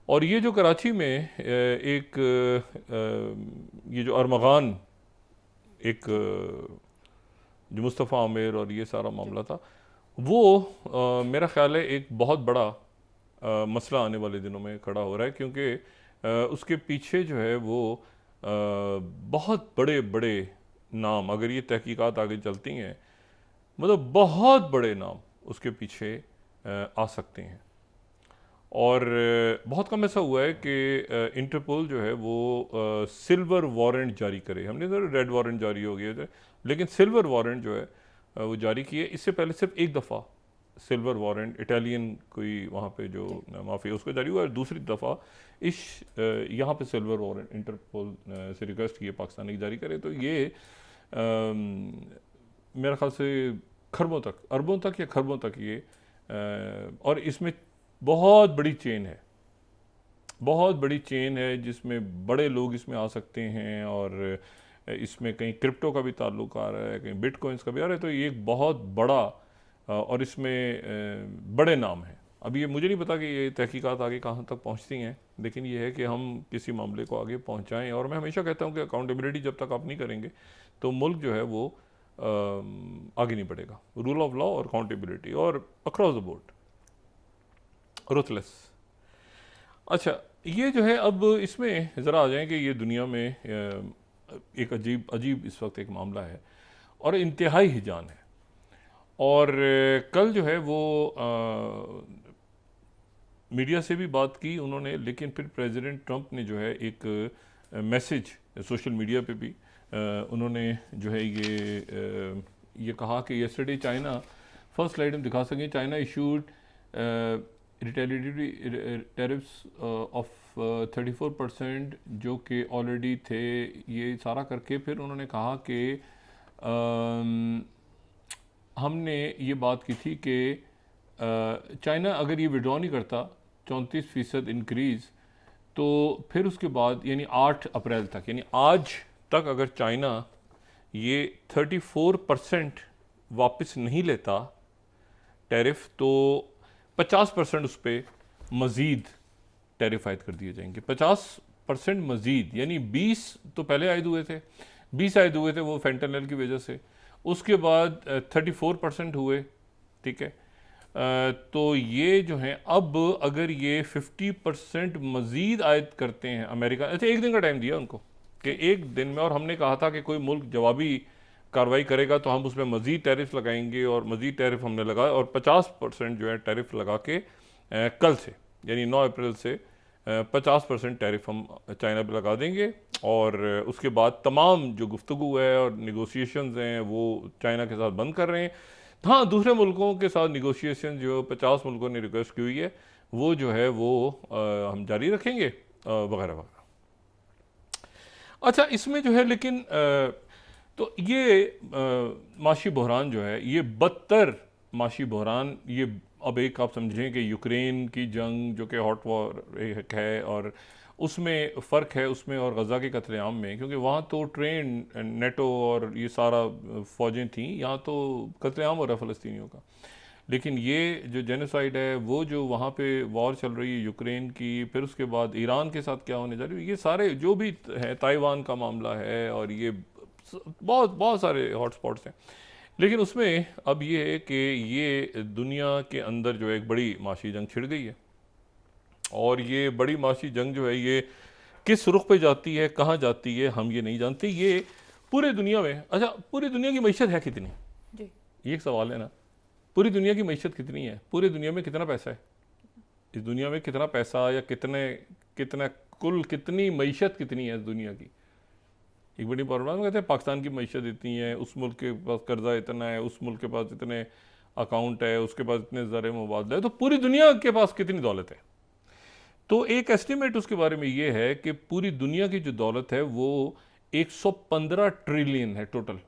और ये जो कराची में एक ये जो अरमगान एक जो मुस्तफ़ा आमिर और ये सारा जी। मामला था, वो मेरा ख्याल है एक बहुत बड़ा मसला आने वाले दिनों में खड़ा हो रहा है, क्योंकि उसके पीछे जो है वो बहुत बड़े बड़े नाम, अगर ये तहकीकात आगे चलती हैं, मतलब बहुत बड़े नाम उसके पीछे आ सकते हैं। और बहुत कम ऐसा हुआ है कि इंटरपोल जो है वो सिल्वर वारंट जारी करे। हमने तो रेड वारंट जारी हो गए थे, लेकिन सिल्वर वारंट जो है वो जारी किए। इससे पहले सिर्फ एक दफ़ा सिल्वर वारंट इटालियन कोई वहाँ पे जो जी। माफिया उसको जारी हुआ, और दूसरी दफ़ा इस यहाँ पे सिल्वर वारंट इंटरपोल से रिक्वेस्ट किए पाकिस्तान की जारी करे। तो ये मेरे ख्याल से खरबों तक, अरबों तक या खरबों तक ये और इसमें बहुत बड़ी चेन है, बहुत बड़ी चेन है जिसमें बड़े लोग इसमें आ सकते हैं, और इसमें कहीं क्रिप्टो का भी ताल्लुक आ रहा है, कहीं बिटकॉइंस का भी आ रहा है। तो ये एक बहुत बड़ा और इसमें बड़े नाम हैं। अब ये मुझे नहीं पता कि ये तहकीकात आगे कहाँ तक पहुँचती हैं, लेकिन ये है कि हम किसी मामले को आगे पहुँचाएँ। और मैं हमेशा कहता हूँ कि अकाउंटेबिलिटी जब तक आप नहीं करेंगे तो मुल्क जो है वो आगे नहीं बढ़ेगा। रूल ऑफ लॉ और अकाउंटेबिलिटी और अक्रॉस द बोर्ड रुथलेस। अच्छा, ये जो है अब इसमें ज़रा आ जाएं कि ये दुनिया में एक अजीब अजीब इस वक्त एक मामला है और इंतहाई हिजान है। और कल जो है वो मीडिया से भी बात की उन्होंने, लेकिन फिर प्रेसिडेंट ट्रंप ने जो है एक मैसेज सोशल मीडिया पे भी उन्होंने जो है ये कहा कि यस्टरडे चाइना, फर्स्ट स्लाइड हम दिखा सकें, China issued retaliatory tariffs of 34% जो कि ऑलरेडी थे। ये सारा करके फिर उन्होंने कहा कि हमने ये बात की थी कि चाइना अगर ये विड्रॉ नहीं करता 34% इंक्रीज़, तो फिर उसके बाद यानी 8 अप्रैल तक, यानी आज तक अगर चाइना ये 34% वापस नहीं लेता टैरिफ, तो 50% उस पर मज़ीद टैरिफ आयद कर दिए जाएंगे। 50% मज़ीद, यानी 20 तो पहले आयद हुए थे, 20 आयद हुए थे वो फेंटेनल की वजह से, उसके बाद 34% हुए, ठीक है। तो ये जो है अब अगर ये 50% मज़ीद आयद करते हैं अमेरिका, अच्छा एक दिन का टाइम दिया उनको कि एक दिन में, और हमने कहा था कि कोई मुल्क जवाबी कार्रवाई करेगा तो हम उसमें मज़ीद टैरिफ लगाएंगे, और मज़ीद टैरिफ हमने लगाया और 50% जो है टैरिफ लगा के कल से यानी 9 अप्रैल से 50% टैरिफ हम चाइना पे लगा देंगे। और उसके बाद तमाम जो गुफ्तगू है और निगोशिएशंस हैं वो चाइना के साथ बंद कर रहे हैं। हाँ, दूसरे मुल्कों के साथ निगोशिएशन जो 50 मुल्कों ने रिक्वेस्ट की हुई है वो जो है वो हम जारी रखेंगे वगैरह वगैरह। अच्छा, इसमें जो है लेकिन तो ये माशी बहरान जो है ये बदतर माशी बहरान, ये अब एक आप समझें कि यूक्रेन की जंग जो कि हॉट वॉर है, और उसमें फ़र्क है उसमें और गज़ा के कत्लेआम में, क्योंकि वहाँ तो ट्रेन नेटो और ये सारा फ़ौजें थीं, यहाँ तो कत्लेआम हो रहा है फ़लस्तीनियों का। लेकिन ये जो जेनोसाइड है वो जो वहाँ पे वॉर चल रही है यूक्रेन की, फिर उसके बाद ईरान के साथ क्या होने जा रही है, ये सारे जो भी है, ताइवान का मामला है, और ये बहुत बहुत सारे हॉटस्पॉट्स हैं। लेकिन उसमें अब ये है कि ये दुनिया के अंदर जो है एक बड़ी माशी जंग छिड़ गई है, और ये बड़ी माशी जंग जो है ये किस रुख पे जाती है, कहाँ जाती है, हम ये नहीं जानते। ये पूरे दुनिया में, अच्छा पूरी दुनिया की मईशत है कितनी, जी। ये एक सवाल है ना। पूरी दुनिया की मईशत कितनी है, पूरी दुनिया में कितना पैसा है, इस दुनिया में कितना पैसा, या कितने कितना कुल कितनी मईशत कितनी है इस दुनिया की, एक बड़ी प्रॉब्लम। कहते हैं पाकिस्तान की मईशत इतनी है, उस मुल्क के पास कर्जा इतना है, उस मुल्क के पास इतने अकाउंट है, उसके पास इतने ज़र मुबादला है, तो पूरी दुनिया के पास कितनी दौलत है। तो एक एस्टिमेट उसके बारे में ये है कि पूरी दुनिया की जो दौलत है वो 115 ट्रिलियन है टोटल।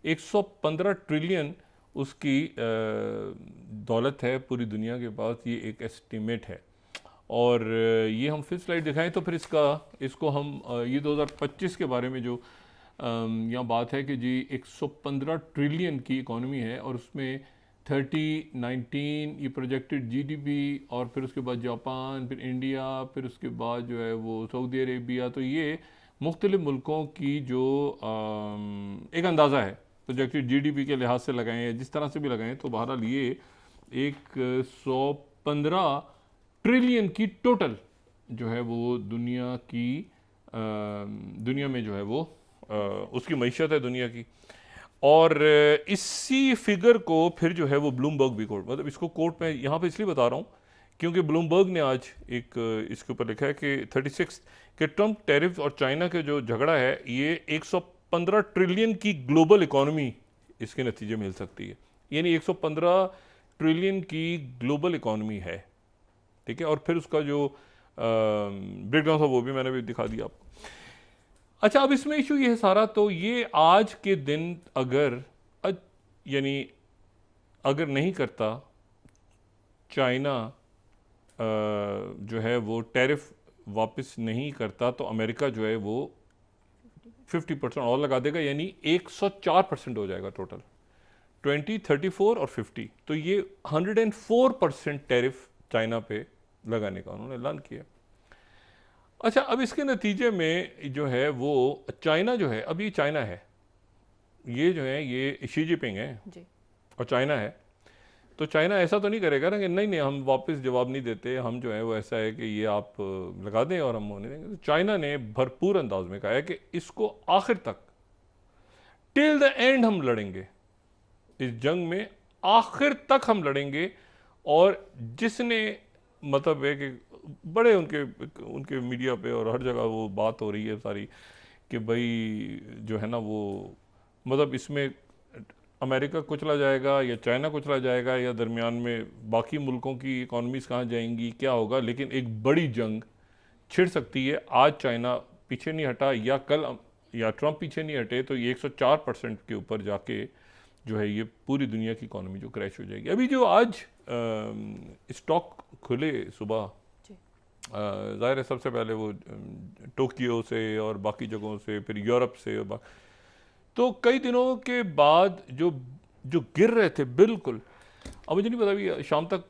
115 ट्रिलियन उसकी दौलत है पूरी दुनिया के पास, ये एक एस्टिमेट है। और ये हम फिर स्लाइड दिखाएं तो फिर इसको हम ये 2025 के बारे में जो यहाँ बात है कि जी 115 ट्रिलियन की इकॉनमी है, और उसमें 3019 ये प्रोजेक्टेड जीडीपी, और फिर उसके बाद जापान, फिर इंडिया, फिर उसके बाद जो है वो सऊदी अरेबिया। तो ये मुख्तलिफ मुल्कों की जो एक अंदाज़ा है प्रोजेक्टेड जीडीपी के लिहाज से लगाएं या जिस तरह से भी लगाएं, तो बहरहाल ये एक 115 ट्रिलियन की टोटल जो है वो दुनिया में जो है वो उसकी मईशत है दुनिया की। और इसी फिगर को फिर जो है वो ब्लूमबर्ग भी कोट, मतलब इसको कोट में यहाँ पे इसलिए बता रहा हूँ क्योंकि ब्लूमबर्ग ने आज एक इसके ऊपर लिखा है कि 36 के ट्रम्प टैरिफ और चाइना के जो झगड़ा है ये 115 ट्रिलियन की ग्लोबल इकोनॉमी इसके नतीजे में हिल सकती है। यानी 115 ट्रिलियन की ग्लोबल इकोनॉमी है, ठीक है। और फिर उसका जो ब्रेकडाउन था वो भी मैंने भी दिखा दिया आपको। अच्छा, अब इसमें इशू ये है सारा, तो ये आज के दिन अगर यानी अगर नहीं करता चाइना जो है वो टैरिफ वापस नहीं करता, तो अमेरिका जो है वो 50% और लगा देगा, यानी 104% हो जाएगा टोटल, 20, 34 और 50। तो ये 104% टैरिफ चाइना पे लगाने का उन्होंने ऐलान किया। अच्छा, अब इसके नतीजे में जो है वो चाइना जो है, अब ये चाइना है, ये जो है ये शी जिनपिंग है जी। और चाइना है। तो चाइना ऐसा तो नहीं करेगा ना कि नहीं नहीं हम वापस जवाब नहीं देते, हम जो है वो ऐसा है कि ये आप लगा दें और हम होने देंगे। तो चाइना ने भरपूर अंदाज में कहा है कि इसको आखिर तक, टिल द एंड हम लड़ेंगे, इस जंग में आखिर तक हम लड़ेंगे। और जिसने मतलब है कि बड़े उनके उनके मीडिया पे और हर जगह वो बात हो रही है सारी कि भाई जो है ना वो मतलब इसमें अमेरिका कुचला जाएगा या चाइना कुचला जाएगा या दरमियान में बाकी मुल्कों की इकॉनमीज कहाँ जाएंगी, क्या होगा। लेकिन एक बड़ी जंग छिड़ सकती है। आज चाइना पीछे नहीं हटा या कल या ट्रम्प पीछे नहीं हटे तो ये 104% के ऊपर जाके जो है ये पूरी दुनिया की इकॉनमी जो क्रैश हो जाएगी। अभी जो आज स्टॉक खुले सुबह, ज़ाहिर है सबसे पहले वो टोक्यो से और बाकी जगहों से, फिर यूरोप से और तो कई दिनों के बाद जो जो गिर रहे थे बिल्कुल। अब मुझे नहीं पता भी शाम तक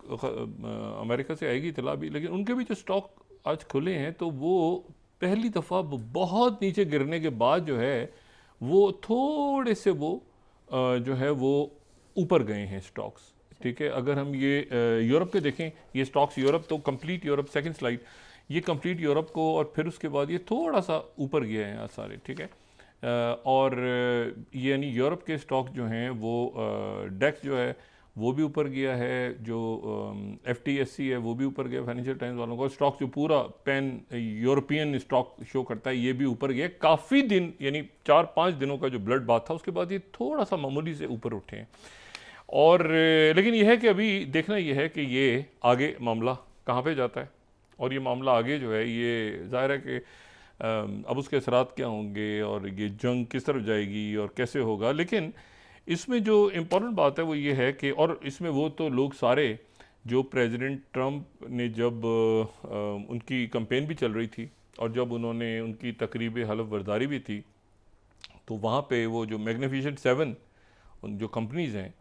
अमेरिका से आएगी इतला भी, लेकिन उनके भी जो स्टॉक आज खुले हैं तो वो पहली दफ़ा बहुत नीचे गिरने के बाद जो है वो थोड़े से वो जो है वो ऊपर गए हैं स्टॉक्स, ठीक है। अगर हम ये यूरोप के देखें, ये स्टॉक्स यूरोप तो कंप्लीट यूरोप, सेकंड स्लाइड, ये कंप्लीट यूरोप को और फिर उसके बाद ये थोड़ा सा ऊपर गए हैं आज सारे, ठीक है। और ये यानी यूरोप के स्टॉक जो हैं वो डेक्स जो है वो भी ऊपर गया है, जो FTSE है वो भी ऊपर गया फाइनेंशियल टाइम्स वालों का स्टॉक जो पूरा पैन यूरोपियन स्टॉक शो करता है ये भी ऊपर गया। काफ़ी दिन यानी 4-5 दिनों का जो ब्लड बाथ था उसके बाद ये थोड़ा सा मामूली से ऊपर उठे हैं। और लेकिन यह है कि अभी देखना यह है कि ये आगे मामला कहाँ पे जाता है, और ये मामला आगे जो है ये ज़ाहिर है कि अब उसके असरात क्या होंगे और ये जंग किस तरफ जाएगी और कैसे होगा। लेकिन इसमें जो इम्पोर्टेंट बात है वो ये है कि, और इसमें वो तो लोग सारे जो प्रेसिडेंट ट्रंप ने जब उनकी कैंपेन भी चल रही थी और जब उन्होंने उनकी तकरीब हलफ बर्दारी भी थी, तो वहाँ पे वो जो मैग्निफिसेंट 7 जो कंपनीज़ हैं,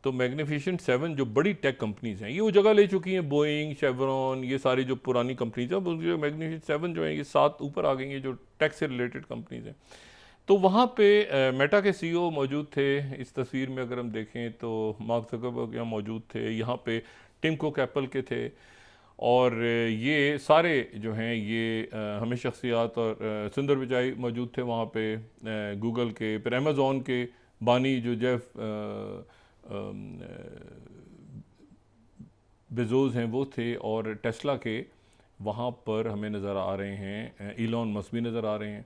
तो मैग्निफिसेंट 7 जो बड़ी टेक कंपनीज़ हैं ये वो जगह ले चुकी हैं, बोइंग, शेवरॉन, ये सारी जो पुरानी कंपनीज हैं, अब जो मैग्निफिसेंट 7 जो हैं ये 7 ऊपर आ गई हैं जो टेक से रिलेटेड कंपनीज़ हैं। तो वहाँ पे मेटा के CEO मौजूद थे। इस तस्वीर में अगर हम देखें तो मार्क ज़करबर्ग यहाँ मौजूद थे, यहाँ पे टिम कुक एप्पल के थे, और ये सारे जो हैं ये हमें शख्सियात, और सुंदर पिचाई मौजूद थे वहाँ पे गूगल के, फिर अमेज़ॉन के बानी जो जेफ बेजोस हैं वो थे, और टेस्ला के वहाँ पर हमें नज़र आ रहे हैं इलॉन मस्क भी नज़र आ रहे हैं।